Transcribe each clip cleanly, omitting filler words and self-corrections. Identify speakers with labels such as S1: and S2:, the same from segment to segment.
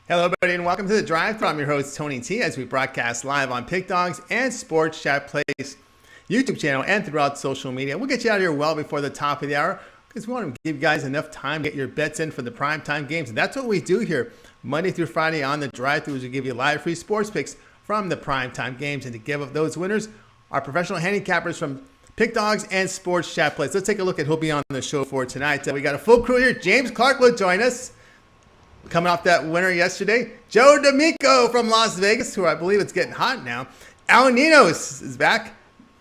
S1: Hello, everybody, and welcome to The Drive. I'm your host, Tony T, as we broadcast live on Pick Dogs and Sports Chat Plays YouTube channel and throughout social media. We'll get you out of here well before the top of the hour because we want to give you guys enough time to get your bets in for the primetime games. And that's what we do here Monday through Friday on The Drive-Thru is we give you live free sports picks from the primetime games. And to give up those winners, our professional handicappers from Pick Dogs and Sports Chat Plays. Let's take a look at who'll be on the show for tonight. We got a full crew here. James Clark will join us. Coming off that winner yesterday, Joe D'Amico from Las Vegas, who I believe it's getting hot now. Ninos is back.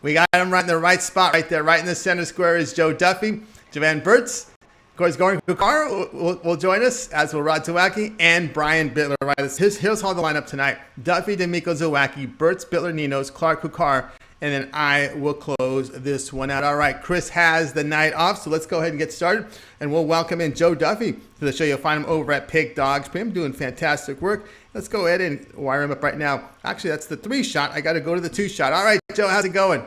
S1: We got him right in the right spot right there. Right in the center square is Joe Duffy. Jovan Burts, of course, Goran Kucar will join us, as will Zawacky and Brian Bitler. Right, here's all the lineup tonight. Duffy, D'Amico, Zawacky, Burts, Bitler, Ninos, Clark, Kucar, and then I will close this one out. All right, Chris has the night off, so let's go ahead and get started. And we'll welcome in Joe Duffy to the show. You'll find him over at Pick Dogs. Him doing fantastic work. Let's go ahead and wire him up right now. Actually, that's the 3-shot. I got to go to the 2-shot. All right, Joe, how's it going?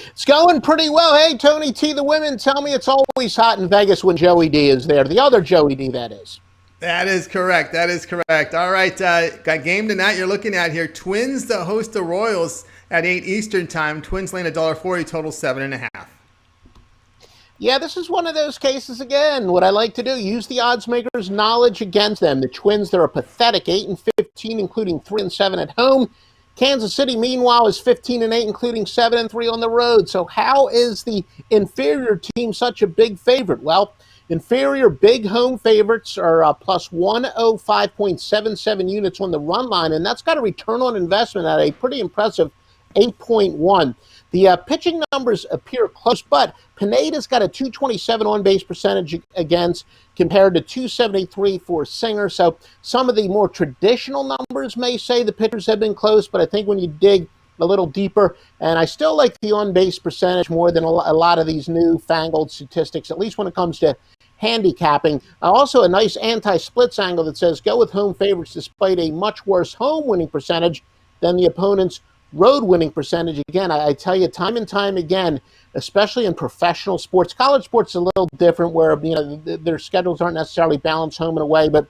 S2: It's going pretty well. Hey, Tony T, the women tell me it's always hot in Vegas when Joey D is there. The other Joey D, that is.
S1: That is correct. That is correct. All right, got game tonight you're looking at here. Twins to host the Royals at 8 Eastern time. Twins laying $1.40, total 7.5.
S2: Yeah, this is one of those cases again. What I like to do, use the odds makers' knowledge against them. The Twins, they're a pathetic 8-15, including 3-7 at home. Kansas City, meanwhile, is 15-8, including 7-3 on the road. So how is the inferior team such a big favorite? Well, inferior big home favorites are plus 105.77 units on the run line, and that's got a return on investment at a pretty impressive 8.1. The pitching numbers appear close, but Pineda's got a 227 on-base percentage against compared to 273 for Singer. So some of the more traditional numbers may say the pitchers have been close, but I think when you dig a little deeper, and I still like the on-base percentage more than a lot of these newfangled statistics, at least when it comes to handicapping. Also a nice anti-splits angle that says go with home favorites despite a much worse home winning percentage than the opponent's road winning percentage. Again, I tell you time and time again, especially in professional sports. College sports is a little different where their schedules aren't necessarily balanced home and away, but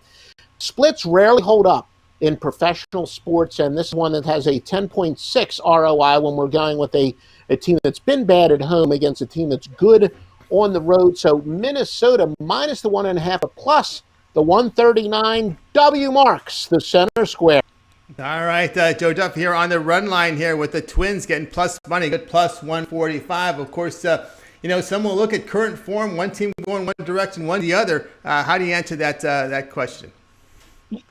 S2: splits rarely hold up in professional sports, and this is one that has a 10.6 ROI when we're going with a team that's been bad at home against a team that's good on the road. So Minnesota minus the 1.5 plus the 139 W marks the center square.
S1: All right, Joe Duff here on the run line here with the Twins getting plus money, good plus 145. Of course, some will look at current form, one team going one direction, one the other. How do you answer that question?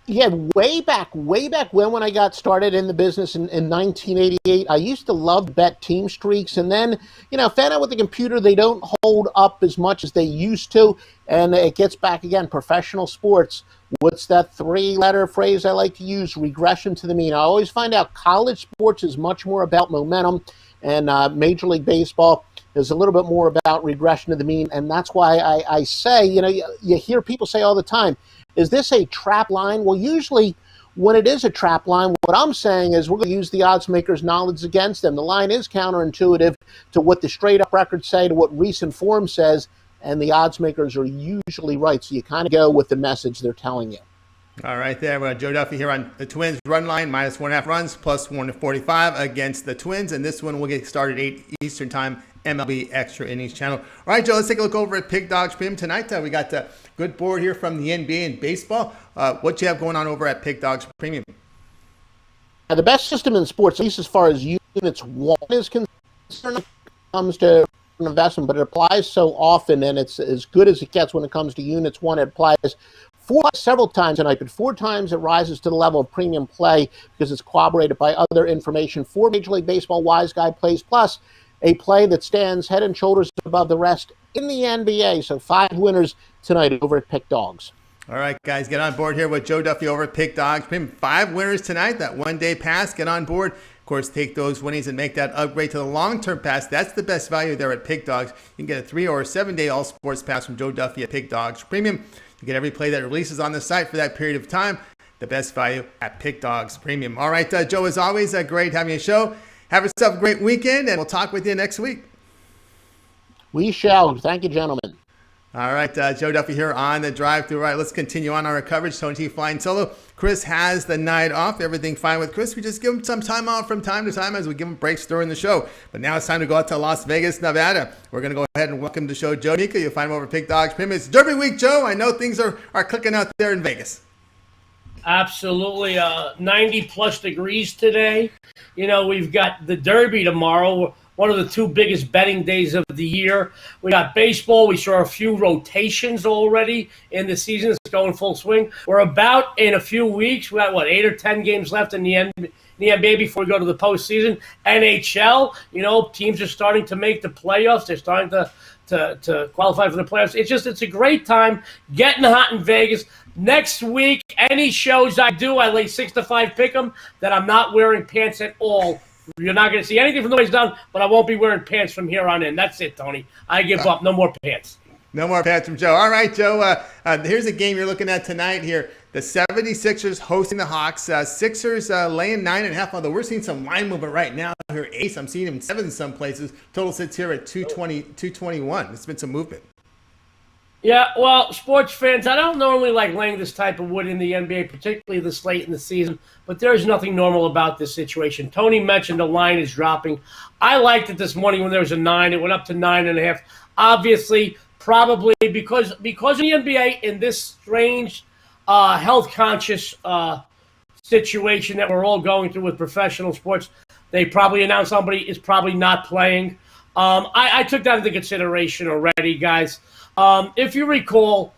S2: Yeah, way back when I got started in the business in 1988, I used to love bet team streaks, and then, found out with the computer they don't hold up as much as they used to, and it gets back again, professional sports. What's that 3-letter phrase I like to use? Regression to the mean. I always find out college sports is much more about momentum, and Major League Baseball is a little bit more about regression to the mean, and that's why I say, you hear people say all the time, is this a trap line? Well, usually when it is a trap line, what I'm saying is we're going to use the odds makers' knowledge against them. The line is counterintuitive to what the straight-up records say, to what recent form says, and the odds makers are usually right. So you kind of go with the message they're telling you.
S1: All right, there. We got Joe Duffy here on the Twins run line, minus 1.5 runs, plus 145 against the Twins. And this one will get started 8 Eastern time, MLB Extra Innings channel. All right, Joe, let's take a look over at Pick Dogs Premium tonight. We got a good board here from the NBA and baseball. What you have going on over at Pick Dogs Premium?
S2: The best system in sports, at least as far as units one is concerned, when it comes to investment, but it applies so often, and it's as good as it gets when it comes to units one. It applies several times tonight, but 4 times it rises to the level of premium play because it's corroborated by other information. 4 Major League Baseball Wise Guy plays, plus a play that stands head and shoulders above the rest in the NBA. So 5 winners tonight over at Pick Dogs.
S1: All right, guys, get on board here with Joe Duffy over at Pick Dogs. 5 winners tonight, that one-day pass. Get on board. Of course, take those winnings and make that upgrade to the long-term pass. That's the best value there at Pick Dogs. You can get a 3 or a 7-day all-sports pass from Joe Duffy at Pick Dogs Premium. You get every play that releases on the site for that period of time. The best value at Pick Dogs Premium. All right, Joe, as always, great having you show. Have yourself a great weekend, and we'll talk with you next week.
S2: We shall. Thank you, gentlemen.
S1: All right, Joe Duffy here on the drive-thru. All right, let's continue on our coverage. Tony T flying solo. Chris has the night off. Everything fine with Chris. We just give him some time off from time to time as we give him breaks during the show. But now it's time to go out to Las Vegas, Nevada. We're going to go ahead and welcome to the show Joe D'Amico. You'll find him over at Pig Dogs Premium. It's Derby Week, Joe. I know things are clicking out there in Vegas.
S3: Absolutely. 90-plus degrees today. You know, we've got the Derby tomorrow, one of the two biggest betting days of the year. We got baseball. We saw a few rotations already in the season. It's going full swing. We're about in a few weeks. We got, 8 or 10 games left in the NBA before we go to the postseason. NHL, you know, teams are starting to make the playoffs. They're starting to qualify for the playoffs. It's a great time, getting hot in Vegas. Next week, any shows I do, I lay 6 to 5 pick 'em that I'm not wearing pants at all. You're not going to see anything from the waist down, but I won't be wearing pants from here on in. That's it, Tony. I give up. No more pants.
S1: No more pants from Joe. All right, Joe. Here's a game you're looking at tonight here. The 76ers hosting the Hawks. Sixers laying 9.5, although we're seeing some line movement right now here. Ace, I'm seeing him 7 in some places. Total sits here at 220, 221. It's been some movement.
S3: Yeah, well, sports fans, I don't normally like laying this type of wood in the NBA, particularly this late in the season, but there's nothing normal about this situation. Tony mentioned the line is dropping. I liked it this morning when there was a 9. It went up to 9.5. Obviously, probably because of the NBA in this strange, health-conscious situation that we're all going through with professional sports, they probably announced somebody is probably not playing. I took that into consideration already, guys. If you recall,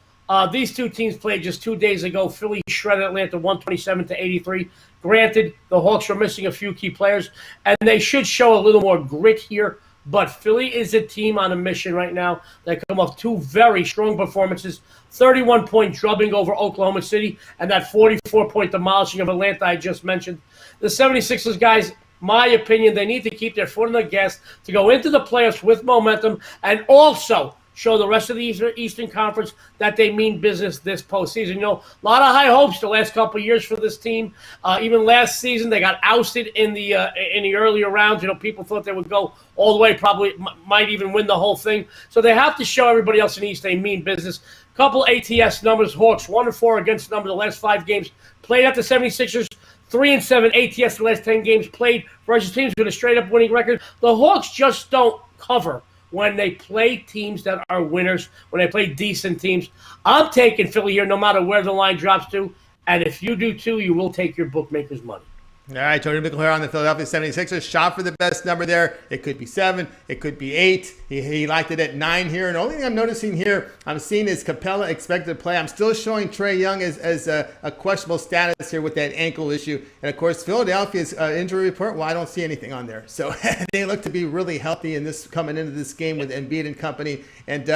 S3: these two teams played just 2 days ago. Philly shredded Atlanta 127-83. Granted, the Hawks are missing a few key players, and they should show a little more grit here. But Philly is a team on a mission right now. They come off 2 very strong performances, 31-point drubbing over Oklahoma City, and that 44-point demolishing of Atlanta I just mentioned. The 76ers, guys, my opinion, they need to keep their foot on the gas to go into the playoffs with momentum and also show the rest of the Eastern Conference that they mean business this postseason. You know, a lot of high hopes the last couple of years for this team. Even last season, they got ousted in the earlier rounds. You know, people thought they would go all the way, probably might even win the whole thing. So they have to show everybody else in the East they mean business. Couple ATS numbers: Hawks 1-4 against number the last 5 games played at the 76ers. 3-7 ATS the last 10 games played versus teams with a straight-up winning record. The Hawks just don't cover when they play teams that are winners, when they play decent teams. I'm taking Philly here no matter where the line drops to, and if you do too, you will take your bookmaker's money.
S1: All right, Tony D'Amico here on the Philadelphia 76ers. Shot for the best number there. It could be 7. It could be 8. He liked it at 9 here. And the only thing I'm noticing here, I'm seeing is Capella expected to play. I'm still showing Trae Young as a questionable status here with that ankle issue. And, of course, Philadelphia's injury report, well, I don't see anything on there. So they look to be really healthy in this coming into this game with Embiid and company. And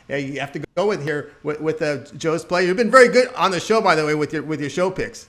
S1: you have to go with here with Joe's play. You've been very good on the show, by the way, with your show picks.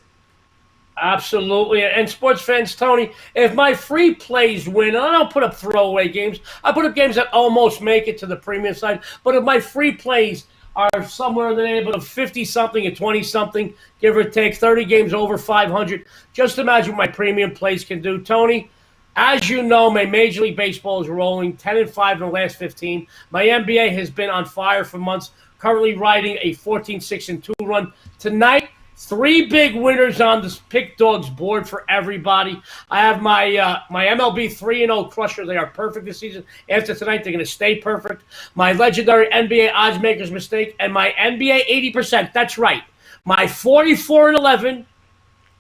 S3: Absolutely. And sports fans, Tony, if my free plays win, I don't put up throwaway games. I put up games that almost make it to the premium side. But if my free plays are somewhere in the neighborhood of 50-something and 20-something, give or take, 30 games over 500, just imagine what my premium plays can do. Tony, as you know, my Major League Baseball is rolling 10-5 in the last 15. My NBA has been on fire for months, currently riding a 14-6-2 run. Tonight, 3 big winners on this Pick Dogs board for everybody. I have my MLB 3-0 crusher. They are perfect this season. After tonight, they're going to stay perfect. My legendary NBA odds makers mistake and my NBA 80%. That's right. My 44-11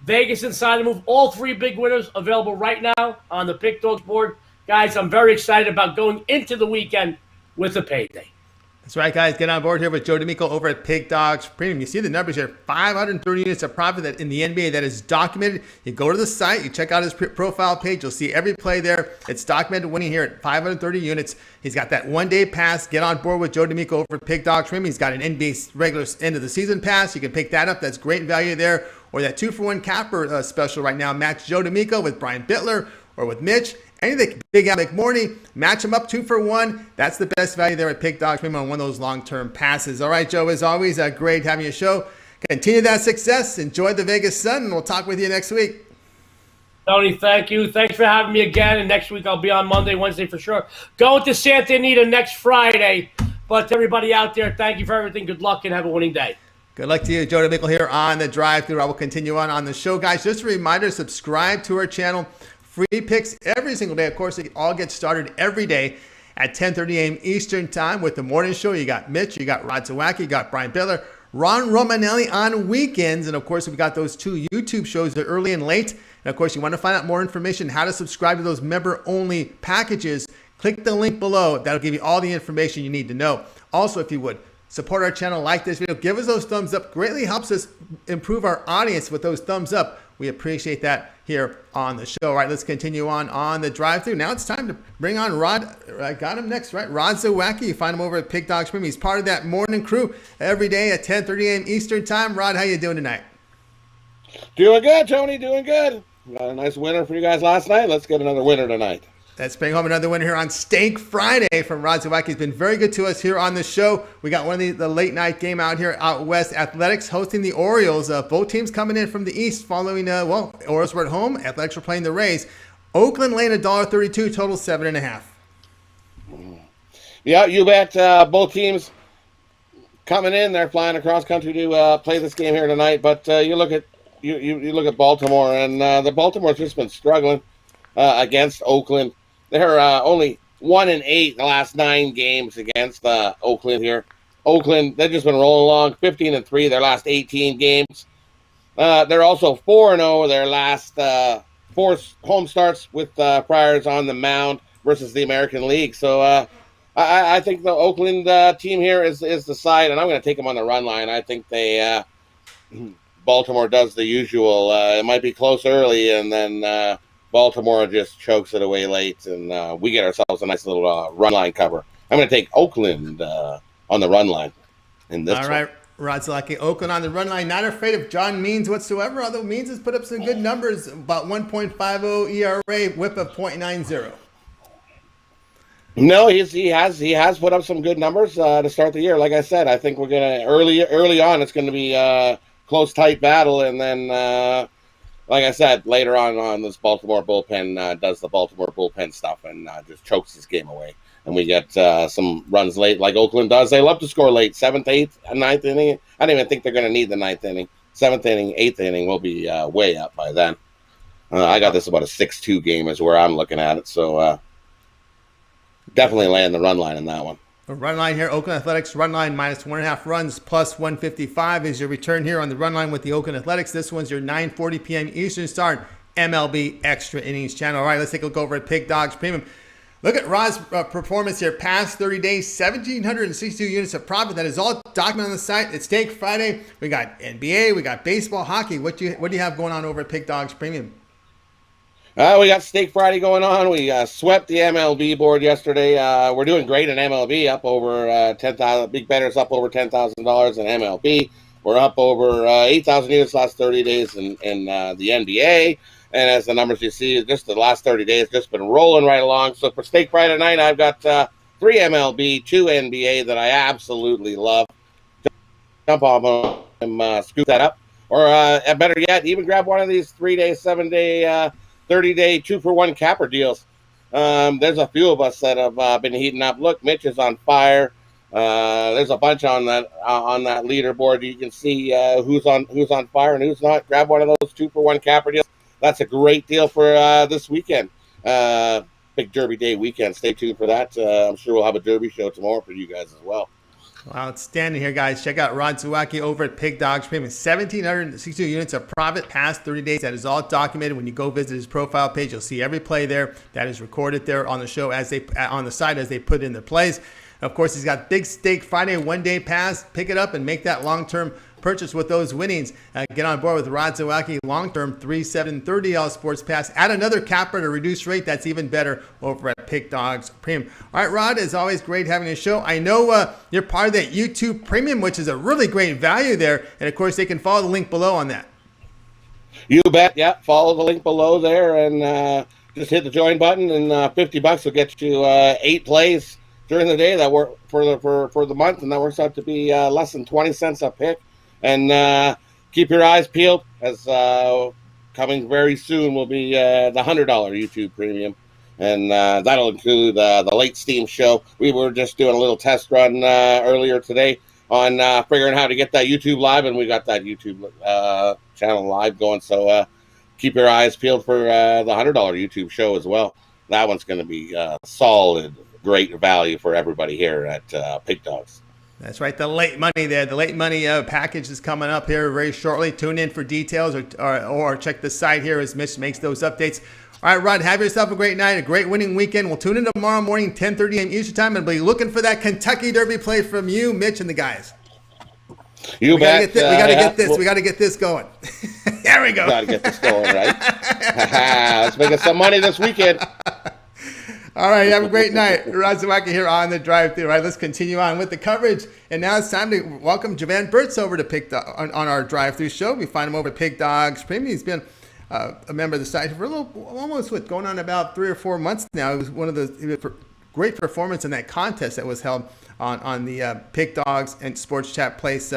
S3: Vegas Insider move. All 3 big winners available right now on the Pick Dogs board. Guys, I'm very excited about going into the weekend with a payday.
S1: That's right, guys. Get on board here with Joe D'Amico over at Pig Dogs Premium. You see the numbers here, 530 units of profit that in the NBA that is documented. You go to the site, you check out his profile page. You'll see every play there. It's documented winning here at 530 units. He's got that one-day pass. Get on board with Joe D'Amico over at Pig Dogs Premium. He's got an NBA regular end of the season pass. You can pick that up. That's great value there. Or that 2-for-1 capper special right now. Match Joe D'Amico with Brian Bitler or with Mitch. Anything, Big Al McMorney, match them up 2-for-1. That's the best value there at Pick Dogs Premium on one of those long-term passes. All right, Joe, as always, great having you show. Continue that success. Enjoy the Vegas sun, and we'll talk with you next week.
S3: Tony, thank you. Thanks for having me again. And next week I'll be on Monday, Wednesday for sure. Going to Santa Anita next Friday. But to everybody out there, thank you for everything. Good luck and have a winning day.
S1: Good luck to you. Jovan Burts here on the drive-thru. I will continue on the show, guys. Just a reminder, subscribe to our channel. Free picks every single day. Of course, it all gets started every day at 10:30 a.m. Eastern time with the morning show. You got Mitch, you got Rod Zawacky, you got Brian Bitler, Ron Romanelli on weekends. And, of course, we've got those 2 YouTube shows, the early and late. And, of course, you want to find out more information, how to subscribe to those member-only packages, click the link below. That'll give you all the information you need to know. Also, if you would, support our channel, like this video, give us those thumbs up. Greatly helps us improve our audience with those thumbs up. We appreciate that here on the show. All right, let's continue on the drive-thru. Now it's time to bring on Rod. I got him next, right? Rod Zawacky. You find him over at Pig Dogs Premium. He's part of that morning crew every day at 10:30 a.m. Eastern time. Rod, how you doing tonight?
S4: Doing good, Tony. Doing good. Got a nice winner for you guys last night. Let's get another winner tonight.
S1: Let's bring home another winner here on Steak Friday from Rod Zawacky. He's been very good to us here on the show. We got one of the late night game out here out west. Athletics hosting the Orioles. Both teams coming in from the east following, Orioles were at home. Athletics were playing the Rays. Oakland laying $1.32, total 7.5.
S4: Yeah, you bet. Both teams coming in. They're flying across country to play this game here tonight. But you look at Baltimore, and the Baltimore's just been struggling against Oakland. They're only 1-8 the last 9 games against Oakland here. Oakland, they've just been rolling along, 15-3 their last 18 games. They're also 4-0 their last 4 home starts with Friars on the mound versus the American League. So I think the Oakland team here is the side, and I'm going to take them on the run line. I think they Baltimore does the usual. It might be close early, and then Baltimore just chokes it away late, and we get ourselves a nice little run line cover. I'm going to take Oakland on the run line in this. All right,
S1: Rod Zawacky, Oakland on the run line. Not afraid of John Means whatsoever, although Means has put up some good numbers, about 1.50 ERA, whip of .90.
S4: No, he has put up some good numbers to start the year. Like I said, I think we're going to early on. It's going to be a close, tight battle, and then. Like I said, later on this Baltimore bullpen does the Baltimore bullpen stuff and just chokes this game away. And we get some runs late like Oakland does. They love to score late, 7th, 8th, 9th inning. I don't even think they're going to need the 9th inning. 7th inning, 8th inning will be way up by then. I got this about a 6-2 game is where I'm looking at it. So definitely laying the run line in that one.
S1: Run line here, Oakland Athletics run line minus 1.5 runs plus 155 is your return here on the run line with the Oakland Athletics. This one's your 9:40 p.m. Eastern start, MLB Extra Innings channel. All right, let's take a look over at Pig Dogs Premium. Look at Rod's performance here. Past 30 days, 1,762 units of profit. That is all documented on the site. It's Steak Friday. We got NBA, we got baseball, hockey. What do you have going on over at Pig Dogs Premium?
S4: We got Steak Friday going on. We swept the MLB board yesterday. We're doing great in MLB, up over 10,000. Big bettors up over $10,000 in MLB. We're up over 8,000 units last 30 days in the NBA. And as the numbers you see, just the last 30 days, just been rolling right along. So for Steak Friday night, I've got 3 MLB, 2 NBA that I absolutely love. Jump on them, scoop that up. Or better yet, even grab one of these 3-day, 7-day, 30-day 2-for-1 capper deals. There's a few of us that have been heating up. Look, Mitch is on fire. There's a bunch on that leaderboard. You can see who's on fire and who's not. Grab one of those 2-for-1 capper deals. That's a great deal for this weekend. Big Derby Day weekend. Stay tuned for that. I'm sure we'll have a Derby show tomorrow for you guys as well.
S1: Well, outstanding here, guys. Check out Rod Zawacky over at Pig Dogs Premium. 1,762 units of profit past 30 days. That is all documented. When you go visit his profile page, you'll see every play there. That is recorded there on the show on the site as they put in the plays. Of course, he's got Big Steak Friday, 1-day pass. Pick it up and make that long-term purchase with those winnings. Get on board with Rod Zawacky, long-term 3/7/30 sports pass. Add another capper at a reduced rate. That's even better over at Pig Dogs Premium. All right, Rod, it's always great having a show. I know you're part of that YouTube Premium, which is a really great value there. And, of course, they can follow the link below on that.
S4: You bet. Yeah, follow the link below there and just hit the join button, and $50 will get you 8 plays during the day that work for the month, and that works out to be less than 20 cents a pick. And keep your eyes peeled, as coming very soon will be the $100 YouTube Premium. And that'll include the late steam show. We were just doing a little test run earlier today on figuring how to get that YouTube live, and we got that YouTube channel live going. So keep your eyes peeled for the $100 YouTube show as well. That one's going to be solid, great value for everybody here at Pig Dogs.
S1: That's right. The late money there. The late money package is coming up here very shortly. Tune in for details or check the site here as Mitch makes those updates. All right, Rod, have yourself a great night, a great winning weekend. We'll tune in tomorrow morning, 10:30 a.m. Eastern time, and be looking for that Kentucky Derby play from you, Mitch, and the guys.
S4: You bet.
S1: We got to get this. We got to get this going. There we go.
S4: Got to get this going, right? Let's make us some money this weekend.
S1: All right, have a great night. Rod Zawacky here on the drive-thru. All right, let's continue on with the coverage. And now it's time to welcome Jovan Burts over to on our drive-thru show. We find him over at Pig Dogs Premium. He's been a member of the site for going on about 3 or 4 months now. It was one of the great performance in that contest that was held on the Pig Dogs and Sports Chat Place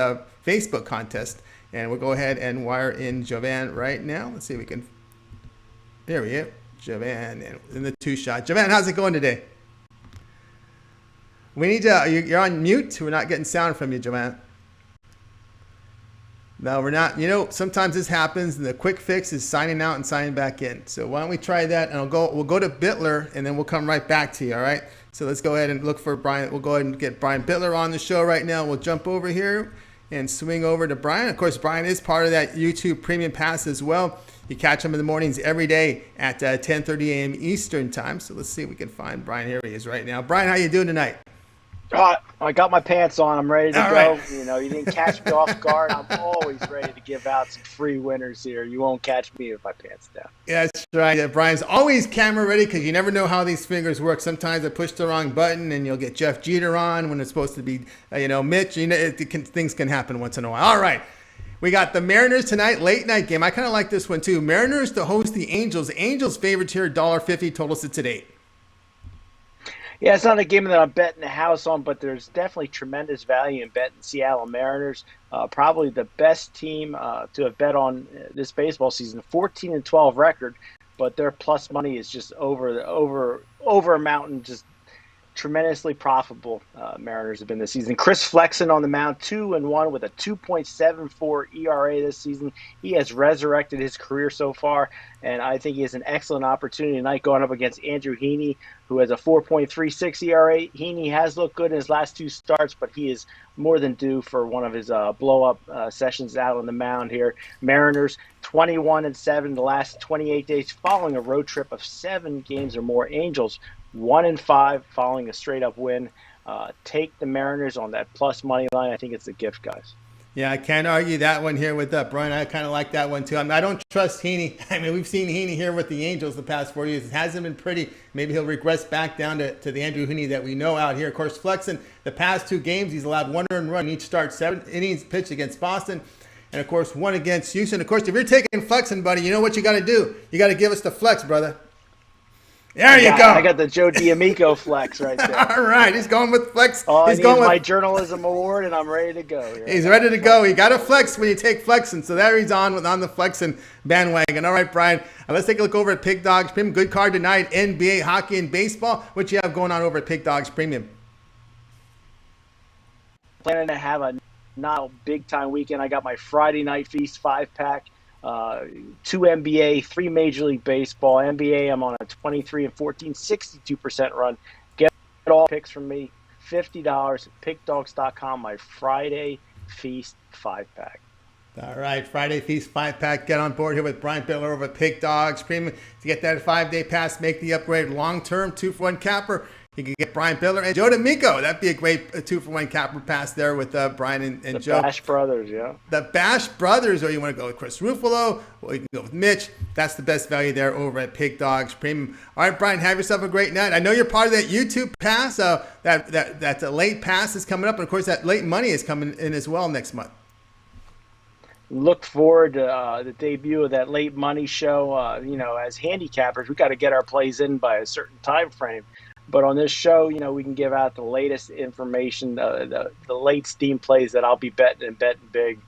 S1: Facebook contest. And we'll go ahead and wire in Jovan right now. Let's see if we can. There we go. Jovan in the two-shot. Jovan, how's it going today? We need to. You're on mute. We're not getting sound from you, Jovan. No, we're not. You know, sometimes this happens, and the quick fix is signing out and signing back in. So why don't we try that? And we'll go to Bitler, and then we'll come right back to you. All right. So let's go ahead and look for Brian. We'll go ahead and get Brian Bitler on the show right now. We'll jump over here and swing over to Brian. Of course, Brian is part of that YouTube Premium Pass as well. You catch him in the mornings every day at 10:30 a.m. Eastern time. So let's see if we can find Brian. Here he is right now. Brian, how you doing tonight?
S5: I got my pants on. I'm ready to
S1: All
S5: go.
S1: right.
S5: You know, you didn't catch me off guard. I'm always ready to give out some free winners here. You won't catch me with my pants down.
S1: Yeah, that's right. Yeah, Brian's always camera ready because you never know how these fingers work. Sometimes I push the wrong button and you'll get Jeff Jeter on when it's supposed to be, Mitch. Things can happen once in a while. All right. We got the Mariners tonight, late night game. I kind of like this one too. Mariners to host the Angels. Angels favorites here, $1.50. Total sits at 8.
S5: Yeah, it's not a game that I'm betting the house on, but there's definitely tremendous value in betting Seattle Mariners. Probably the best team to have bet on this baseball season. 14-12 record, but their plus money is just over a mountain, just tremendously profitable. Mariners have been this season. Chris Flexen on the mound, 2-1 with a 2.74 ERA this season. He has resurrected his career so far, and I think he has an excellent opportunity tonight going up against Andrew Heaney, who has a 4.36 ERA. Heaney has looked good in his last 2 starts, but he is more than due for one of his blow-up sessions out on the mound here. Mariners 21-7 the last 28 days following a road trip of 7 games or more. Angels 1-5 following a straight-up win. Take the Mariners on that plus money line. I think it's a gift, guys.
S1: Yeah, I can't argue that one here with Brian. I kind of like that one too. I don't trust Heaney. I mean, we've seen Heaney here with the Angels the past 4 years. It hasn't been pretty. Maybe he'll regress back down to the Andrew Heaney that we know out here. Of course, Flexen, the past 2 games, he's allowed 1 earned run in each start, 7 innings pitched against Boston. And, of course, 1 against Houston. Of course, if you're taking Flexen, buddy, you know what you got to do. You got to give us the flex, brother. There you go.
S5: I got the Joe D'Amico flex right there.
S1: All right, he's going with flex.
S5: He's going with my journalism award, and I'm ready to go. Here.
S1: He's ready to go. He got a flex when you take flexing, so there he's on the flexing bandwagon. All right, Brian, let's take a look over at Pig Dogs Premium. Good card tonight, NBA, hockey, and baseball. What you have going on over at Pig Dogs Premium?
S5: Planning to have a not big-time weekend. I got my Friday night feast 5-pack. 2 NBA, 3 Major League Baseball. NBA, I'm on a 23-14, 62% run. Get all picks from me, $50 at pickdogs.com, my Friday Feast 5-pack.
S1: All right, Friday Feast 5-pack. Get on board here with Brian Bitler over at Pig Dogs Premium. To get that 5-day pass, make the upgrade long-term, 2-for-1 capper. You can get Brian Bitler and Joe D'Amico. That'd be a great 2-for-1 capper pass there with Brian and Joe.
S5: The Bash Brothers, yeah.
S1: The Bash Brothers, or you want to go with Chris Ruffolo, or you can go with Mitch. That's the best value there over at Pig Dogs Premium. All right, Brian, have yourself a great night. I know you're part of that YouTube pass. That late pass is coming up, and of course that late money is coming in as well next month.
S5: Look forward to the debut of that late money show. As handicappers, we got to get our plays in by a certain time frame. But on this show, we can give out the latest information, the late steam plays that I'll be betting big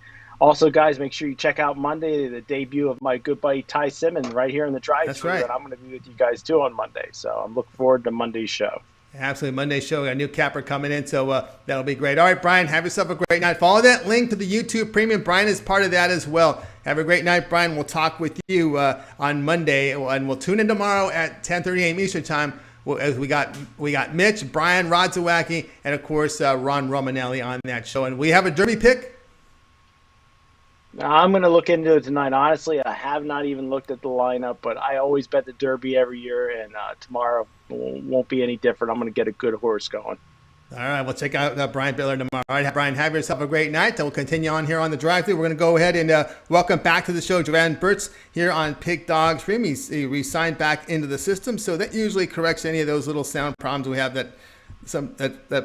S5: Also, guys, make sure you check out Monday, the debut of my good buddy Ty Simmons right here in the drive-thru.
S1: That's right.
S5: And I'm going to be with you guys too on Monday. So I'm looking forward to Monday's show.
S1: Absolutely. Monday show. We got a new capper coming in, so that'll be great. All right, Brian, have yourself a great night. Follow that link to the YouTube Premium. Brian is part of that as well. Have a great night, Brian. We'll talk with you on Monday, and we'll tune in tomorrow at 10:30 a.m. Eastern Time. As we got Mitch, Brian, Rod Zawacky, and of course Ron Romanelli on that show. And we have a derby pick.
S5: I'm going to look into it tonight. Honestly, I have not even looked at the lineup, but I always bet the Derby every year, and tomorrow won't be any different. I'm going to get a good horse going.
S1: All right, we'll check out Brian Bitler tomorrow. All right, Brian, have yourself a great night. We'll continue on here on the drive-thru. We're going to go ahead and welcome back to the show Jovan Burts here on Pig Dog Stream. He re-signed back into the system, so that usually corrects any of those little sound problems we have that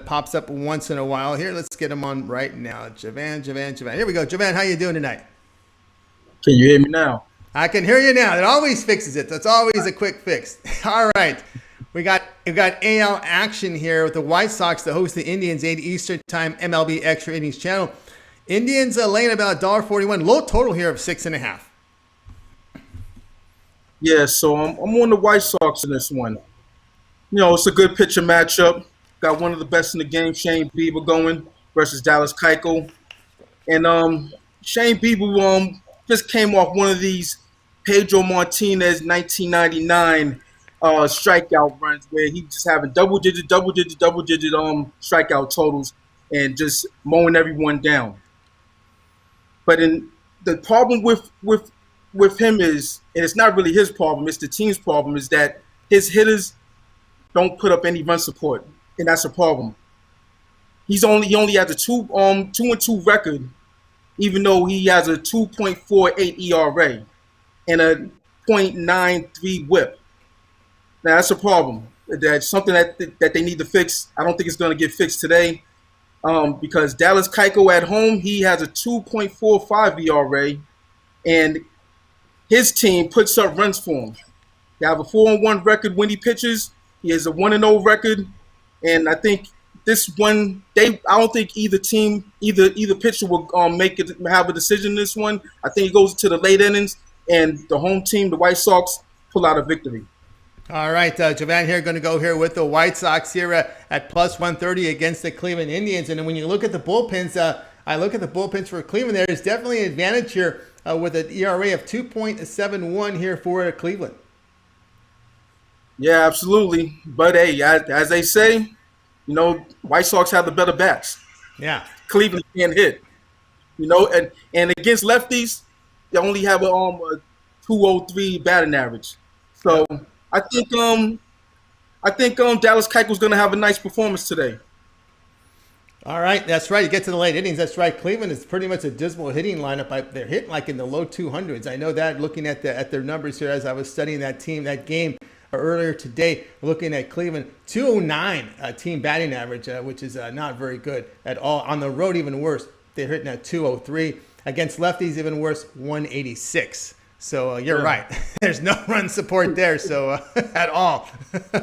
S1: pops up once in a while. Here, let's get him on right now. Jovan. Here we go. Jovan, how you doing tonight?
S6: Can you hear me now?
S1: I can hear you now. It always fixes it. That's always a quick fix. All right. We've got AL action here with the White Sox to host the Indians 8 Eastern Time MLB Extra Innings channel. Indians laying about $1.41. Low total here of 6.5.
S6: Yeah, so I'm on the White Sox in this one. You know, it's a good pitcher matchup. Got one of the best in the game, Shane Bieber, going versus Dallas Keuchel. And Shane Bieber just came off one of these Pedro Martinez 1999 strikeout runs where he just having double-digit strikeout totals and just mowing everyone down. But the problem with him is, and it's not really his problem, it's the team's problem, is that his hitters don't put up any run support, and that's a problem. He only has a 2-2 record, even though he has a 2.48 ERA and a .93 WHIP. Now that's a problem. That's something that they need to fix. I don't think it's going to get fixed today, because Dallas Keuchel at home, he has a 2.45 ERA, and his team puts up runs for him. They have a 4-1 record when he pitches. He has a 1-0 record, and I think this one, I don't think either pitcher will have a decision in this one. I think it goes to the late innings, and the home team, the White Sox, pull out a victory.
S1: All right, Jovan here, going to go here with the White Sox here at plus 130 against the Cleveland Indians. And then when you look at the bullpens, I look at the bullpens for Cleveland. There's definitely an advantage here with an ERA of 2.71 here for Cleveland.
S6: Yeah, absolutely. But hey, as they say, you know, White Sox have the better bats.
S1: Yeah.
S6: Cleveland can't hit. You know, and against lefties, they only have a 203 batting average. So I think Dallas Keuchel's going to have a nice performance today.
S1: All right, that's right. You get to the late innings. That's right. Cleveland is pretty much a dismal hitting lineup. They're hitting like in the low 200s. I know that looking at their numbers here as I was studying that game earlier today, looking at Cleveland, 209 team batting average, which is not very good at all. On the road, even worse. They're hitting at 203. Against lefties, even worse, 186. So you're right. There's no run support there, so at all.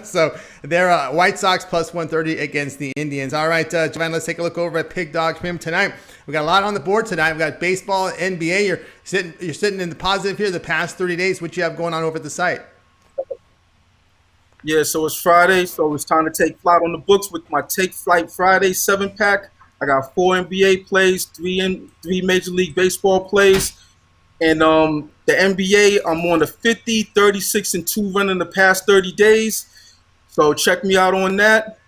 S1: So they're White Sox plus 130 against the Indians. All right, Jovan, let's take a look over at Pig Dog Stream tonight. We got a lot on the board tonight. We got baseball, NBA. You're sitting in the positive here the past 30 days. What you have going on over at the site?
S6: Yeah, so it's Friday, so it's time to take flight on the books with my Take Flight Friday 7-pack. I got 4 NBA plays, 3 Major League Baseball plays. And the NBA, I'm on the 50, 36, and 2 run in the past 30 days. So check me out on that.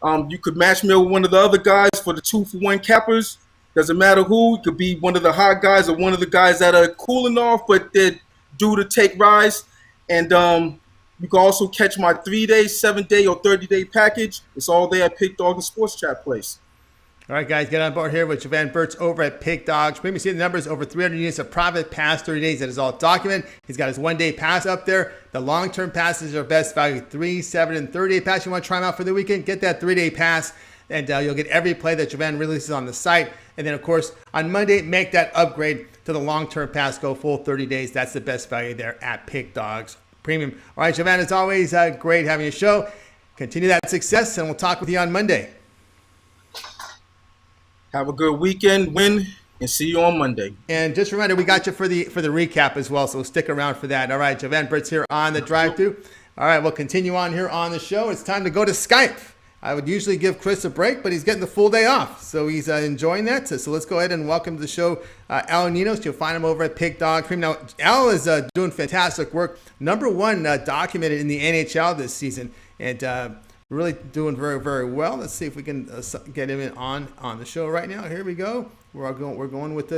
S6: You could match me with one of the other guys for the 2-for-1 cappers. Doesn't matter who. It could be one of the hot guys or one of the guys that are cooling off, but they're due to take rise. And you can also catch my 3-day, 7-day, or 30-day package. It's all there at Pig Dog and Sports Chat Place.
S1: All right, guys, get on board here with Jovan Burts over at Pig Dogs. Maybe see the numbers, over 300 units of profit past 30 days. That is all documented. He's got his 1-day pass up there. The long-term passes are best value, 3, 7, and 30-day pass. You want to try them out for the weekend? Get that 3-day pass, and you'll get every play that Jovan releases on the site. And then, of course, on Monday, make that upgrade to the long-term pass. Go full 30 days. That's the best value there at Pig Dogs Premium. All right, Jovan, it's always great having your show. Continue that success, and we'll talk with you on Monday.
S6: Have a good weekend. Win And see you on Monday.
S1: And just a reminder, we got you for the recap as well, so stick around for that. All right, Jovan Burts here on the drive-thru. All right, we'll continue on here on the show. It's time to go to Skype. I would usually give Chris a break, but he's getting the full day off, so he's enjoying that. So let's go ahead and welcome to the show Al Ninos. You'll find him over at Pig Dog Cream. Now, Al is doing fantastic work. Number one documented in the NHL this season, and really doing very, very well. Let's see if we can get him on the show right now. Here we go. We're going with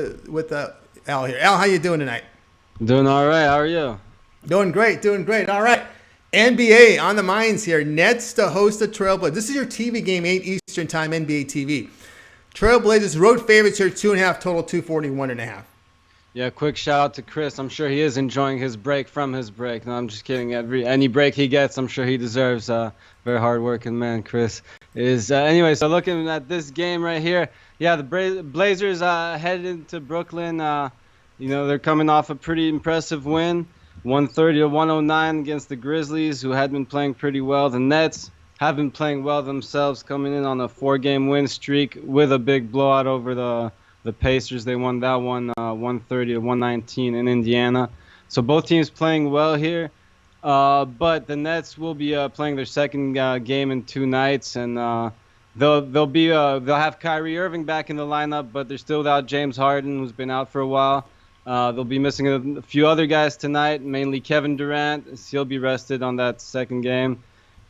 S1: Al here. Al, how you doing tonight?
S7: Doing all right. How are you?
S1: Doing great. All right. NBA on the minds here. Nets to host the Trailblazers. This is your TV game, 8 Eastern time, NBA TV. Trailblazers road favorites here, 2.5 total, 241.5.
S7: Yeah, quick shout out to Chris. I'm sure he is enjoying his break from his break. No, I'm just kidding. Any break he gets, I'm sure he deserves. Very hard-working man, Chris is. Anyway, so looking at this game right here, yeah, the Blazers headed into Brooklyn. They're coming off a pretty impressive win. 130-109 against the Grizzlies, who had been playing pretty well. The Nets have been playing well themselves, coming in on a 4-game win streak with a big blowout over the Pacers. They won that one 130-119 in Indiana. So both teams playing well here. But the Nets will be playing their second game in 2 nights, and they'll have Kyrie Irving back in the lineup, but they're still without James Harden, who's been out for a while. They'll be missing a few other guys tonight, mainly Kevin Durant. He'll be rested on that second game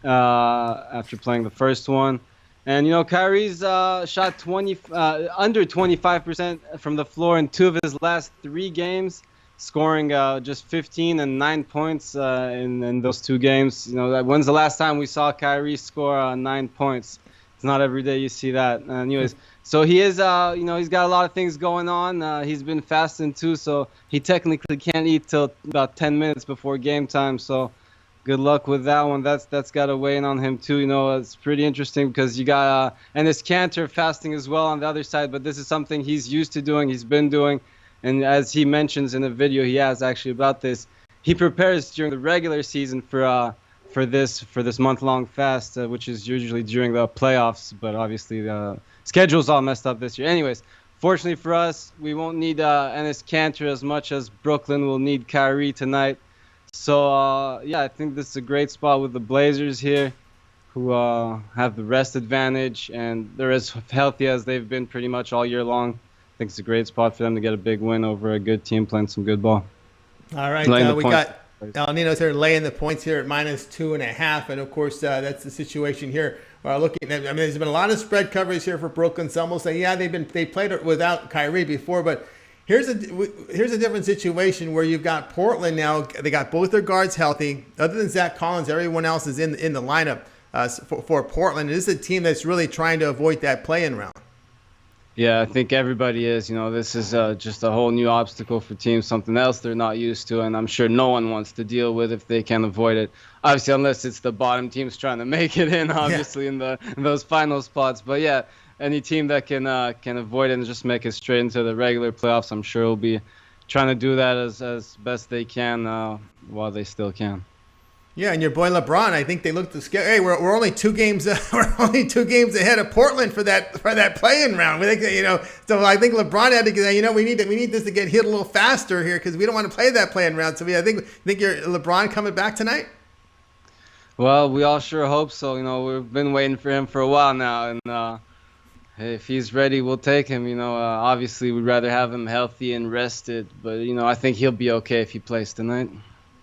S7: after playing the first one. And, Kyrie's shot under 25% from the floor in 2 of his last 3 games, scoring just 15 and 9 points in those 2 games. When's the last time we saw Kyrie score 9 points? It's not every day you see that. Anyways, so he is, he's got a lot of things going on. He's been fasting too, so he technically can't eat till about 10 minutes before game time. So good luck with that one. That's got to weigh in on him too. It's pretty interesting because you got and it's Cantor fasting as well on the other side. But this is something he's used to doing. He's been doing, and as he mentions in a video he has actually about this, he prepares during the regular season for this month-long fast, which is usually during the playoffs, but obviously the schedule's all messed up this year. Anyways, fortunately for us, we won't need Enes Kanter as much as Brooklyn will need Kyrie tonight. So, I think this is a great spot with the Blazers here, who have the rest advantage, and they're as healthy as they've been pretty much all year long. I think it's a great spot for them to get a big win over a good team playing some good ball.
S1: All right, we got El Ninos here laying the points here at -2.5, and of course that's the situation here. Looking at, there's been a lot of spread coverage here for Brooklyn. Some will say, yeah, they played it without Kyrie before, but here's a different situation where you've got Portland now. They got both their guards healthy. Other than Zach Collins, everyone else is in the lineup for Portland. This is a team that's really trying to avoid that play-in round.
S7: Yeah, I think everybody is. This is just a whole new obstacle for teams, something else they're not used to, and I'm sure no one wants to deal with if they can avoid it. Obviously, unless it's the bottom teams trying to make it in, obviously, in those final spots. But yeah, any team that can avoid it and just make it straight into the regular playoffs, I'm sure will be trying to do that as best they can while they still can.
S1: Yeah, and your boy LeBron, I think they looked to scare. Hey, we're only 2 games. We're only 2 games ahead of Portland for that play-in round. We think, so I think LeBron had to get. We need this to get hit a little faster here because we don't want to play that play-in round. So I think your LeBron coming back tonight.
S7: Well, we all sure hope so. We've been waiting for him for a while now, and if he's ready, we'll take him. Obviously we'd rather have him healthy and rested, but I think he'll be okay if he plays tonight.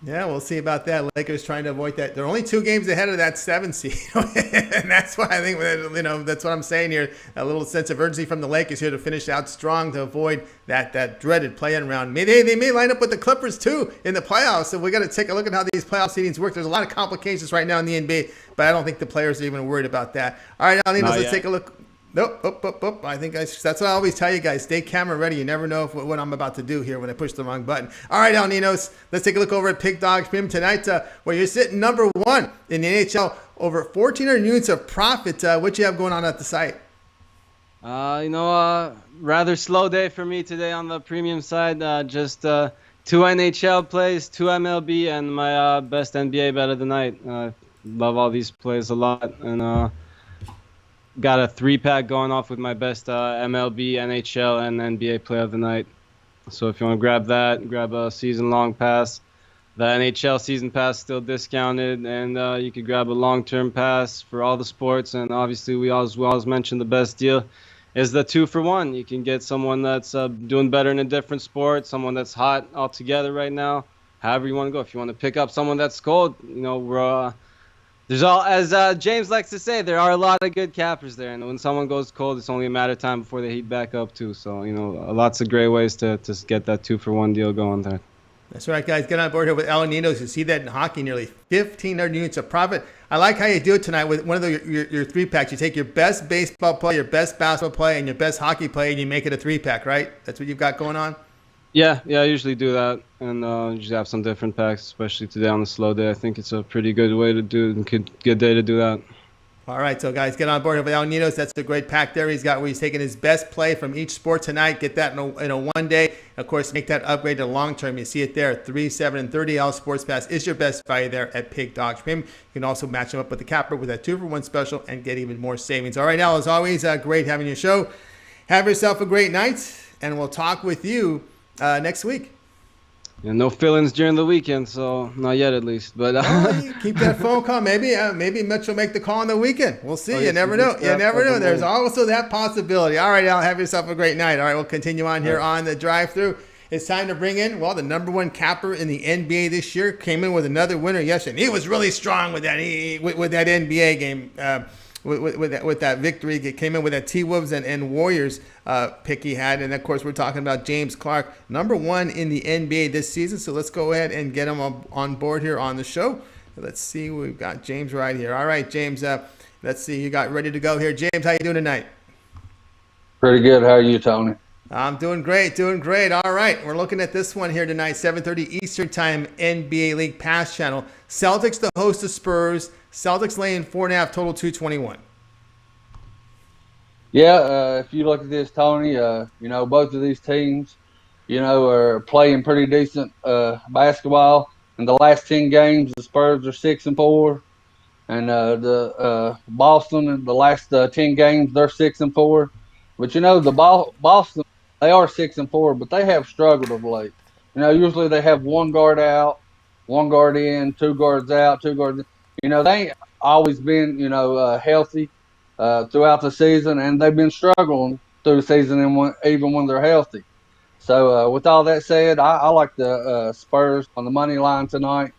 S1: Yeah, we'll see about that. Lakers trying to avoid that. They're only 2 games ahead of that 7 seed, and that's why I think that's what I'm saying here. A little sense of urgency from the Lakers here to finish out strong to avoid that dreaded play-in round. They may line up with the Clippers too in the playoffs. So we got to take a look at how these playoff seedings work. There's a lot of complications right now in the NBA, but I don't think the players are even worried about that. All right, let's take a look. Nope. I think that's what I always tell you guys. Stay camera ready. You never know what I'm about to do here when I push the wrong button. All right, El Ninos, let's take a look over at Pig Dog Cream tonight, where you're sitting number 1 in the NHL, over 1,400 units of profit. What you have going on at the site?
S7: Rather slow day for me today on the premium side. Just 2 NHL plays, 2 MLB, and my best NBA bet of the night. Love all these plays a lot, and got a 3-pack going off with my best MLB, NHL, and NBA player of the night. So if you want to grab that, grab a season-long pass. The NHL season pass still discounted, and you could grab a long-term pass for all the sports. And obviously, we always mention the best deal is the 2-for-1. You can get someone that's doing better in a different sport, someone that's hot altogether right now. However you want to go. If you want to pick up someone that's cold, there's as James likes to say, there are a lot of good cappers there, and when someone goes cold, it's only a matter of time before they heat back up too. So lots of great ways to get that 2-for-1 deal going there.
S1: That's right, guys. Get on board here with Ninos. You see that in hockey, nearly 1,500 units of profit. I like how you do it tonight with one of your 3-packs. You take your best baseball play, your best basketball play, and your best hockey play, and you make it a 3-pack, right? That's what you've got going on?
S7: Yeah, I usually do that, and usually have some different packs, especially today on the slow day. I think it's a pretty good way to do it, good day to do that.
S1: All right, so guys, get on board with Ninos. That's a great pack there. He's taking his best play from each sport tonight. Get that in a one day. Of course, make that upgrade to long term. You see it there, 3, 7, and 30 L Sports Pass is your best value there at Pig Dogs Premium. You can also match them up with the capper with that 2-for-1 special and get even more savings. All right, Al, as always, great having your show. Have yourself a great night, and we'll talk with you next week.
S7: Yeah, no fill-ins during the weekend, so not yet at least. But
S1: you keep that phone call. Maybe Mitch will make the call on the weekend. We'll see. You never know. You never know. There's also that possibility. All right, Al, have yourself a great night. All right, we'll continue on here on the drive-through. It's time to bring in, the number one capper in the NBA this year. Came in with another winner yesterday. He was really strong with that NBA game. With that victory, he came in with that T-Wolves and Warriors pick he had. And, of course, we're talking about James Clark, number 1 in the NBA this season. So let's go ahead and get him on board here on the show. Let's see. We've got James right here. All right, James, let's see. You got ready to go here. James, how you doing tonight?
S8: Pretty good. How are you, Tony?
S1: I'm doing great. All right, we're looking at this one here tonight, 7:30 Eastern Time, NBA League Pass Channel. Celtics to host the Spurs. Celtics laying 4.5, total 221.
S8: Yeah, if you look at this, Tony, both of these teams, are playing pretty decent basketball. In the last 10 games, the Spurs are 6-4, and the Boston in the last 10 games, they're 6-4. But the Boston, they are 6-4, but they have struggled of late. Usually they have one guard out, one guard in, 2 guards out, 2 guards in. They ain't always been, healthy throughout the season, and they've been struggling through the season even when they're healthy. So with all that said, I like the Spurs on the money line tonight.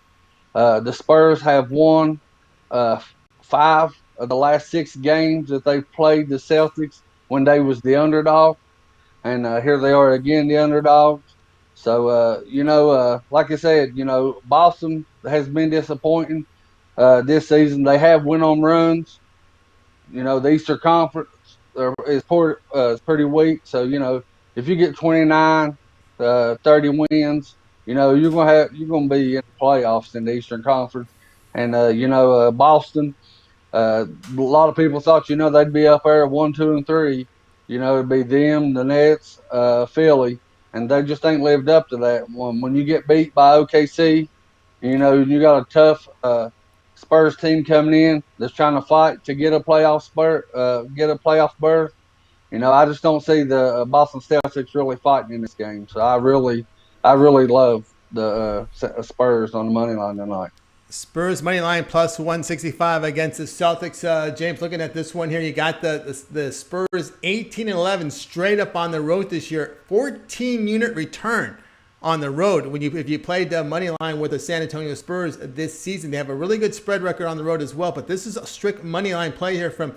S8: The Spurs have won 5 of the last 6 games that they've played the Celtics when they was the underdog, and here they are again, the underdogs. So, like I said, Boston has been disappointing this season. They have went on runs. The Eastern Conference is pretty weak. So, if you get 29, 30 wins, you're gonna be in the playoffs in the Eastern Conference. And Boston, a lot of people thought they'd be up there 1, 2, and 3. It'd be them, the Nets, Philly, and they just ain't lived up to that. When you get beat by OKC, you got a tough Spurs team coming in that's trying to fight to get a playoff berth. I just don't see the Boston Celtics really fighting in this game. So I really love the Spurs on the money line tonight.
S1: Spurs money line plus 165 against the Celtics. James, looking at this one here, you got the Spurs 18-11 straight up on the road this year. 14-unit return on the road. If you played the money line with the San Antonio Spurs this season, they have a really good spread record on the road as well. But this is a strict money line play here from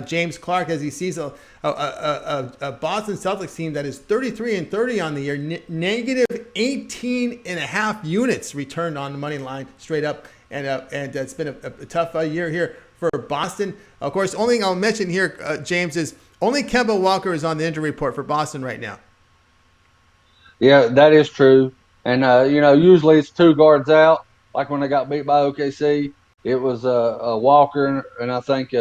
S1: James Clark as he sees a Boston Celtics team that is 33-30 on the year, negative 18.5 units returned on the money line straight up, and it's been a tough year here for Boston. Of course, only thing I'll mention here, James, is only Kemba Walker is on the injury report for Boston right now.
S8: Yeah, that is true. And, usually it's 2 guards out. Like when they got beat by OKC, it was Walker and I think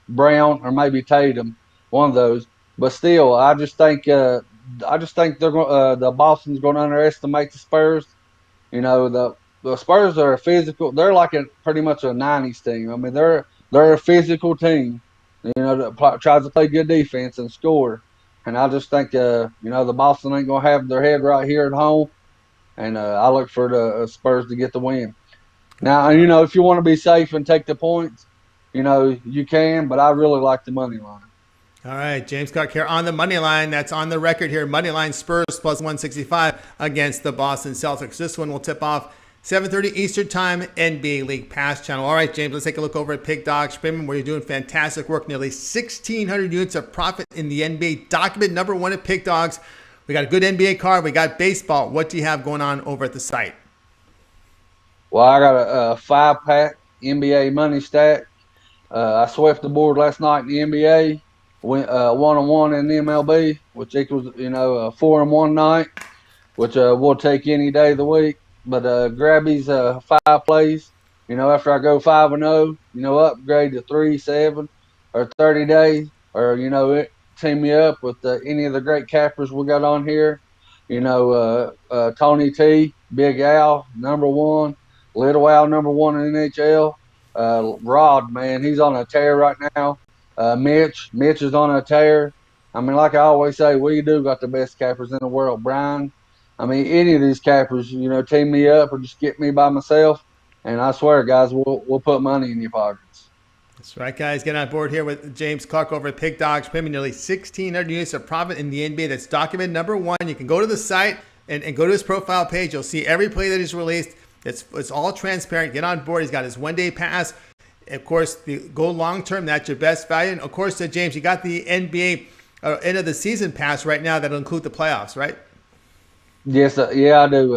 S8: Brown or maybe Tatum, one of those. But still, I just think they're the Boston's going to underestimate the Spurs. The Spurs are a physical. They're like pretty much a '90s team. I mean, they're a physical team. that tries to play good defense and score. And I just think, the Boston ain't going to have their head right here at home. And I look for the Spurs to get the win. Now, if you want to be safe and take the points, you can, but I really like the money line.
S1: All right, James Clark here on the money line. That's on the record here. Money line Spurs plus 165 against the Boston Celtics. This one will tip off 7:30 Eastern Time, NBA League Pass channel. All right, James, let's take a look over at Pig Dog Premium, where you're doing fantastic work. Nearly 1,600 units of profit in the NBA. Document number one at Pig Dogs. We got a good NBA card. We got baseball. What do you have going on over at the site?
S8: Well, I got a 5-pack NBA money stack. I swept the board last night in the NBA. Went 1-1 in the MLB, which equals a 4-1 night, which we'll take any day of the week. But grab these 5 plays. After I go 5-0, upgrade to 3-7 or 30 days, or team me up with any of the great cappers we got on here. Tony T, Big Al, number 1, Little Al, number 1 in NHL. Rod, man, he's on a tear right now. Mitch is on a tear. I mean, like I always say, we do got the best cappers in the world. Brian, I mean, any of these cappers, team me up or just get me by myself, and I swear, guys, we'll put money in your pockets.
S1: That's right, guys. Get on board here with James Clark over at Pig Dogs, premium nearly 1,600 units of profit in the NBA. That's document number 1. You can go to the site and go to his profile page. You'll see every play that he's released. It's all transparent. Get on board. He's got his one-day pass. Of course, go long-term. That's your best value. And, of course, James, you got the NBA end of the season pass right now that'll include the playoffs, right?
S8: Yes, yeah, I do.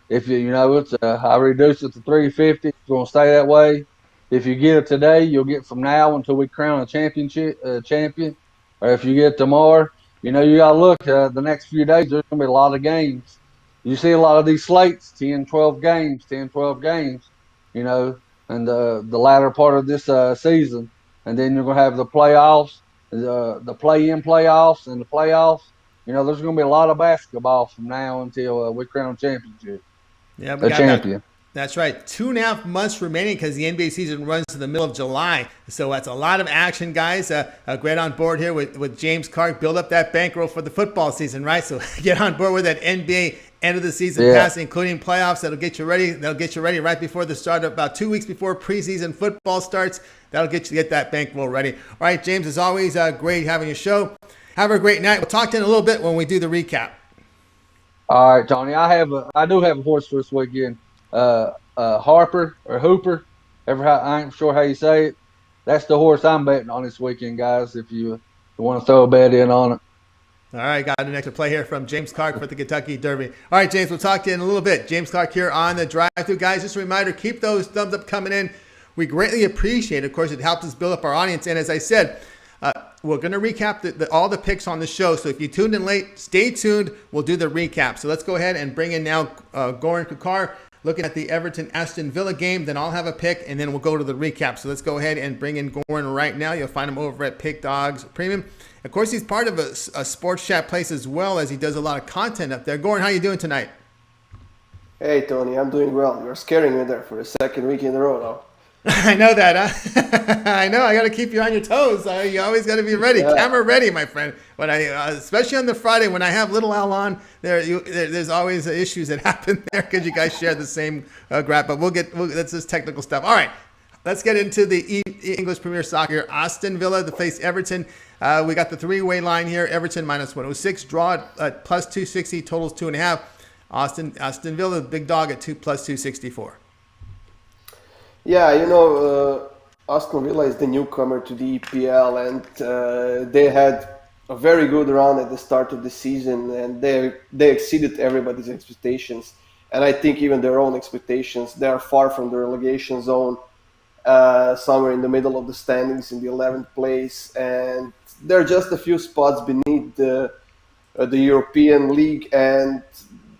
S8: If it's I reduced it to $350. It's going to stay that way. If you get it today, you'll get from now until we crown a champion. Or if you get it tomorrow, you got to look. The next few days, there's going to be a lot of games. You see a lot of these slates, 10, 12 games, and the latter part of this season. And then you're going to have the playoffs, the play-in playoffs, and the playoffs. There's going to be a lot of basketball from now until we crown championship.
S1: Yeah, we got
S8: champion.
S1: That's right. 2.5 months remaining because the NBA season runs to the middle of July. So that's a lot of action, guys. Great on board here with James Clark. Build up that bankroll for the football season, right? So get on board with that NBA end of the season pass, including playoffs. That'll get you ready. That'll get you ready right before the start, about 2 weeks before preseason football starts. That'll get that bankroll ready. All right, James, as always, great having your show. Have a great night. We'll talk to you in a little bit when we do the recap.
S8: All right, Tony. I do have a horse for this weekend. Harper or Hooper, I ain't sure how you say it. That's the horse I'm betting on this weekend, guys. If you want to throw a bet in on it.
S1: All right, got an extra play here from James Clark for the Kentucky Derby. All right, James, we'll talk to you in a little bit. James Clark here on the drive-thru, guys. Just a reminder, keep those thumbs up coming in. We greatly appreciate it. Of course, it helps us build up our audience. And as I said, we're going to recap all the picks on the show. So if you tuned in late, stay tuned. We'll do the recap. So let's go ahead and bring in now Goran Kucar, looking at the Everton-Aston Villa game. Then I'll have a pick, and then we'll go to the recap. So let's go ahead and bring in Goran right now. You'll find him over at Pig Dogs Premium. Of course, he's part of a sports chat place as well, as he does a lot of content up there. Goran, how you doing tonight?
S9: Hey, Tony, I'm doing well. You're scaring me there for the second week in a row now.
S1: I know that, huh? I know. I got to keep you on your toes. You always got to be ready. Yeah. Camera ready, my friend. When especially on the Friday when I have little Al on, there's always issues that happen there because you guys share the same graph. But that's just technical stuff. All right, let's get into the English Premier Soccer. Aston Villa to face Everton. We got the three-way line here. Everton minus 106. Draw at plus 260. Totals 2.5. Aston Villa, the big dog at plus 264.
S9: Yeah, Aston Villa is the newcomer to the EPL, and they had a very good run at the start of the season, and they exceeded everybody's expectations, and I think even their own expectations. They are far from the relegation zone, somewhere in the middle of the standings in the 11th place, and they're just a few spots beneath the European League, and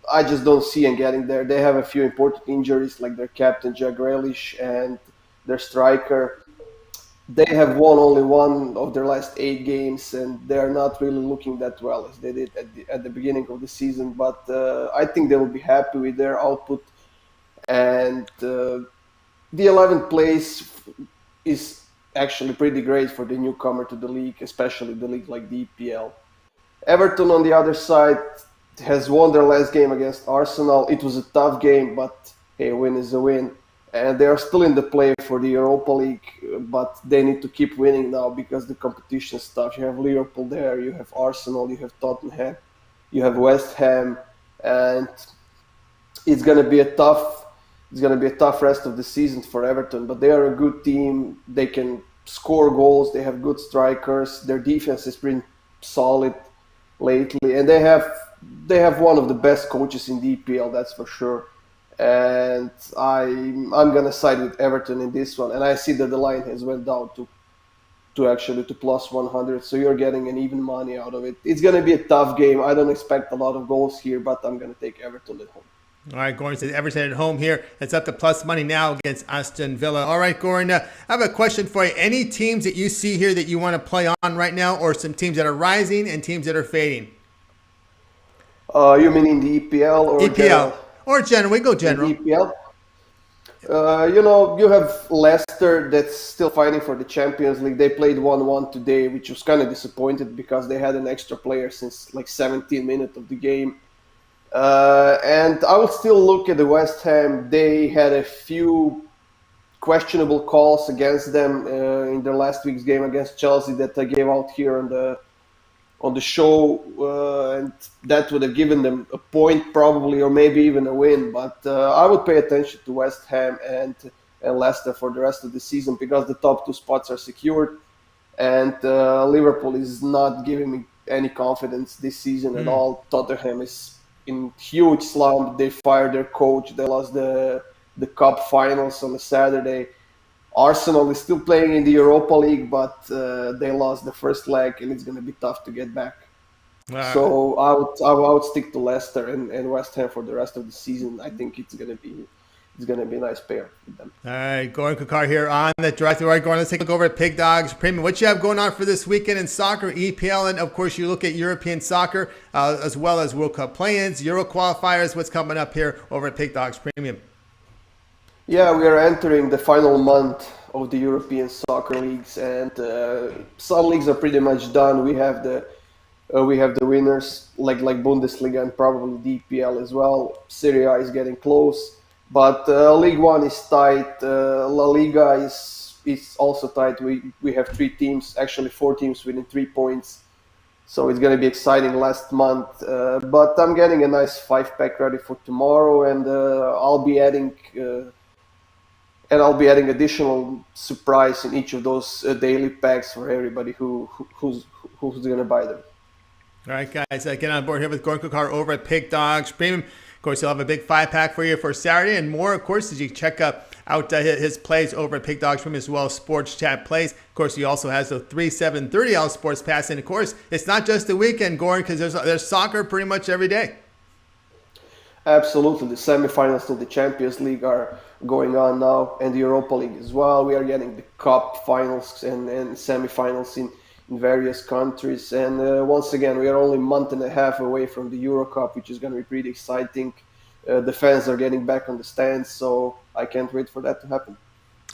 S9: I just don't see them getting there. They have a few important injuries, like their captain, Jack Grealish, and their striker. They have won only one of their last 8 games, and they're not really looking that well as they did at the beginning of the season. But I think they will be happy with their output. And the 11th place actually pretty great for the newcomer to the league, especially the league like the EPL. Everton, on the other side, has won their last game against Arsenal. It was a tough game, but hey, a win is a win. And they are still in the play for the Europa League, but they need to keep winning now because the competition is tough. You have Liverpool there, you have Arsenal, you have Tottenham, you have West Ham, and it's going to be a tough rest of the season for Everton. But they are a good team. They can score goals. They have good strikers. Their defense has been solid lately, and they have one of the best coaches in the EPL, that's for sure. And I'm gonna side with Everton in this one, and I see that the line has went down to plus 100, so you're getting an even money out of it. It's gonna be a tough game. I don't expect a lot of goals here, but I'm gonna take Everton at home.
S1: All right, Goran says Everton at home here. It's up to plus money now against Aston Villa. All right, Goran, I have a question for you. Any teams that you see here that you want to play on right now, or some teams that are rising and teams that are fading?
S9: You mean in the EPL or
S1: EPL? General? Or general. We go general.
S9: In the EPL? You have Leicester that's still fighting for the Champions League. They played 1-1 today, which was kind of disappointed because they had an extra player since like 17 minutes of the game. And I would still look at the West Ham. They had a few questionable calls against them in their last week's game against Chelsea that I gave out here on the show, and that would have given them a point probably, or maybe even a win. But I would pay attention to West Ham and Leicester for the rest of the season because the top two spots are secured, and Liverpool is not giving me any confidence this season at all. Tottenham is in huge slump. They fired their coach. They lost the cup finals on a Saturday. Arsenal is still playing in the Europa League, but they lost the first leg, and it's going to be tough to get back. So I would stick to Leicester and West Ham for the rest of the season. I think it's going to be a nice pair with them.
S1: All right, Goran Kucar here on the drive. All right, Goran, let's take a look over at Pig Dogs Premium. What you have going on for this weekend in soccer, EPL, and of course you look at European soccer as well as World Cup play-ins, Euro qualifiers. What's coming up here over at Pig Dogs Premium?
S9: Yeah, we are entering the final month of the European soccer leagues, and some leagues are pretty much done. We have the winners like Bundesliga and probably the EPL as well. Serie A is getting close, but League One is tight. La Liga is also tight. We have 4 teams winning 3 points, so it's going to be exciting last month. But I'm getting a nice 5-pack ready for tomorrow, and I'll be adding additional surprise in each of those daily packs for everybody who's going to buy them.
S1: All right, guys, get on board here with Goran Kucar over at Pig Dogs Premium. Of course, he'll have a big 5-pack for you for Saturday and more, of course, as you check out his plays over at Pig Dogs Premium as well as Sports Chat Plays. Of course, he also has the 3/7/30 Sports Pass. And, of course, it's not just the weekend, Goran, because there's soccer pretty much every day.
S9: Absolutely. The semifinals of the Champions League are going on now, and the Europa League as well. We are getting the Cup finals and semifinals in various countries. And once again, we are only a month and a half away from the Euro Cup, which is going to be pretty exciting. The fans are getting back on the stands, so I can't wait for that to happen.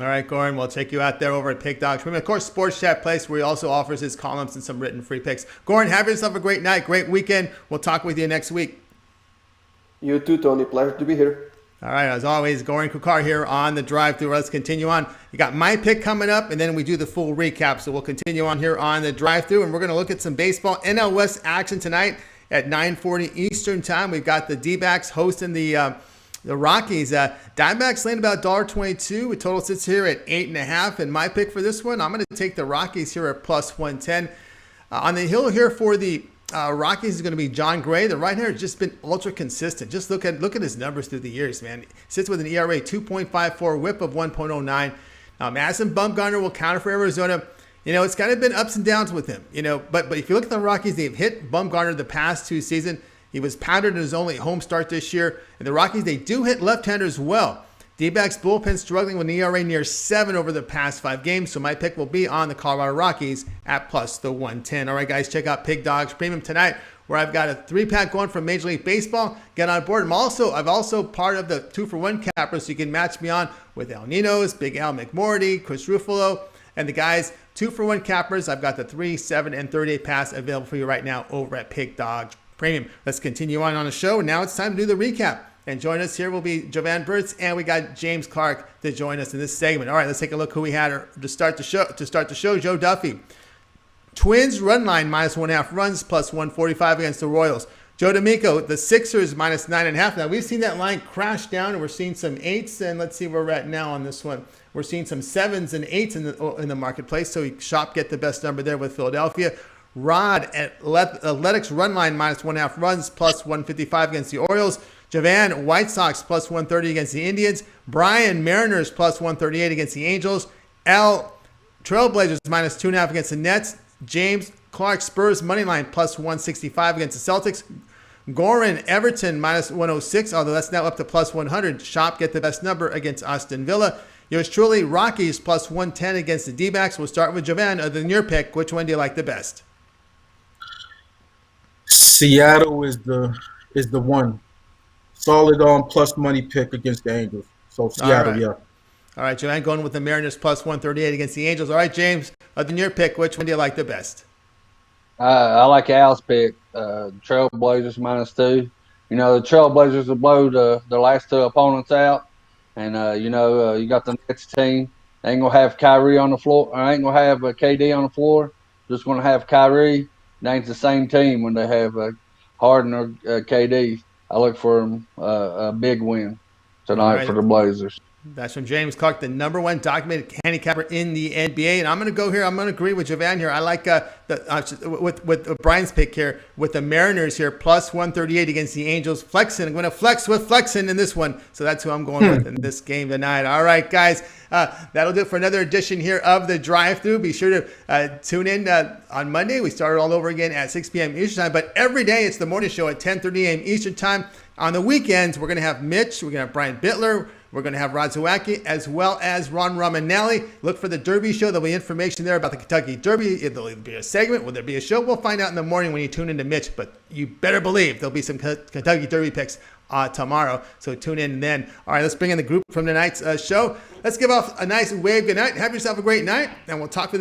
S1: All right, Goran, we'll take you out there over at Pig Dogs. Of course, Sports Chat Place, where he also offers his columns and some written free picks. Goran, have yourself a great night, great weekend. We'll talk with you next week.
S9: You too, Tony. Pleasure to be here.
S1: All right, as always, Goran Kucar here on the drive-thru. Let's continue on. You got my pick coming up, and then we do the full recap. So we'll continue on here on the drive-thru, and we're going to look at some baseball NL West action tonight at 9:40 Eastern time. We've got the D-backs hosting the Rockies. Diamondbacks laying about $1.22. The total sits here at 8.5. And my pick for this one, I'm going to take the Rockies here at plus 110. On the hill here for the Rockies is going to be John Gray. The right-hander has just been ultra consistent. Just look at his numbers through the years, man. Sits with an ERA 2.54, WHIP of 1.09. Madison Bumgarner will counter for Arizona. It's kind of been ups and downs with him. But if you look at the Rockies, they've hit Bumgarner the past 2 seasons. He was pounded in his only home start this year. And the Rockies, they do hit left-handers well. D-backs bullpen struggling with an ERA near 7 over the past 5 games. So my pick will be on the Colorado Rockies at plus the 110. All right, guys, check out Pig Dogs Premium tonight, where I've got a 3-pack going from Major League Baseball. Get on board. I'm also part of the 2-for-1 cappers, so you can match me on with El Ninos, Big Al McMorty, Chris Ruffolo, And the guys, 2-for-1 cappers. I've got the 3, 7, and 38 pass available for you right now over at Pig Dog Premium. Let's continue on the show. Now it's time to do the recap. And join us here will be Jovan Burts, and we got James Clark to join us in this segment. All right, let's take a look who we had to start the show. To start the show, Joe Duffy. Twins run line -1.5 runs plus 145 against the Royals. Joe D'Amico, the Sixers -9.5. Now we've seen that line crash down, and we're seeing some 8s, and let's see where we're at now on this one. We're seeing some 7s and 8s in the marketplace. So Shop get the best number there with Philadelphia. Rod at Athletics run line -1.5 runs plus 155 against the Orioles. Jovan, White Sox plus 130 against the Indians. Brian, Mariners plus 138 against the Angels. L, Trailblazers -2.5 against the Nets. James Clark, Spurs money line plus 165 against the Celtics. Goran, Everton -106, although that's now up to plus 100. Shop get the best number against Aston Villa. Yours truly, Rockies plus 110 against the D-backs. We'll start with Jovan. Other than your pick, which one do you like the best?
S6: Seattle is the one. Solid on plus money pick against the Angels. So Seattle, yeah.
S1: All right, Jovan going with the Mariners plus 138 against the Angels. All right, James, other than your pick, which one do you like the best?
S8: I like Al's pick, Trailblazers -2. You know, the Trailblazers will blow the last 2 opponents out. And, you got the Nets team. They ain't going to have Kyrie on the floor. I ain't going to have KD on the floor. Just going to have Kyrie. They ain't the same team when they have Harden or KD. I look for a big win tonight for the Blazers.
S1: That's from James Clark, the #1 documented handicapper in the NBA. And I'm going to go here. I'm going to agree with Jovan here. I like with Brian's pick here with the Mariners here, plus 138 against the Angels. Flexing. I'm going to flex with Flexing in this one. So that's who I'm going with in this game tonight. All right, guys. That'll do it for another edition here of the Drive-Thru. Be sure to tune in on Monday. We start all over again at 6 p.m. Eastern Time. But every day it's the morning show at 10:30 a.m. Eastern Time. On the weekends, we're going to have Mitch. We're going to have Brian Bitler. We're going to have Rod Zawacky as well as Ron Romanelli. Look for the Derby show. There'll be information there about the Kentucky Derby. There'll be a segment. Will there be a show? We'll find out in the morning when you tune into Mitch. But you better believe there'll be some Kentucky Derby picks tomorrow. So tune in then. All right, let's bring in the group from tonight's show. Let's give off a nice wave. Good night. Have yourself a great night. And we'll talk with you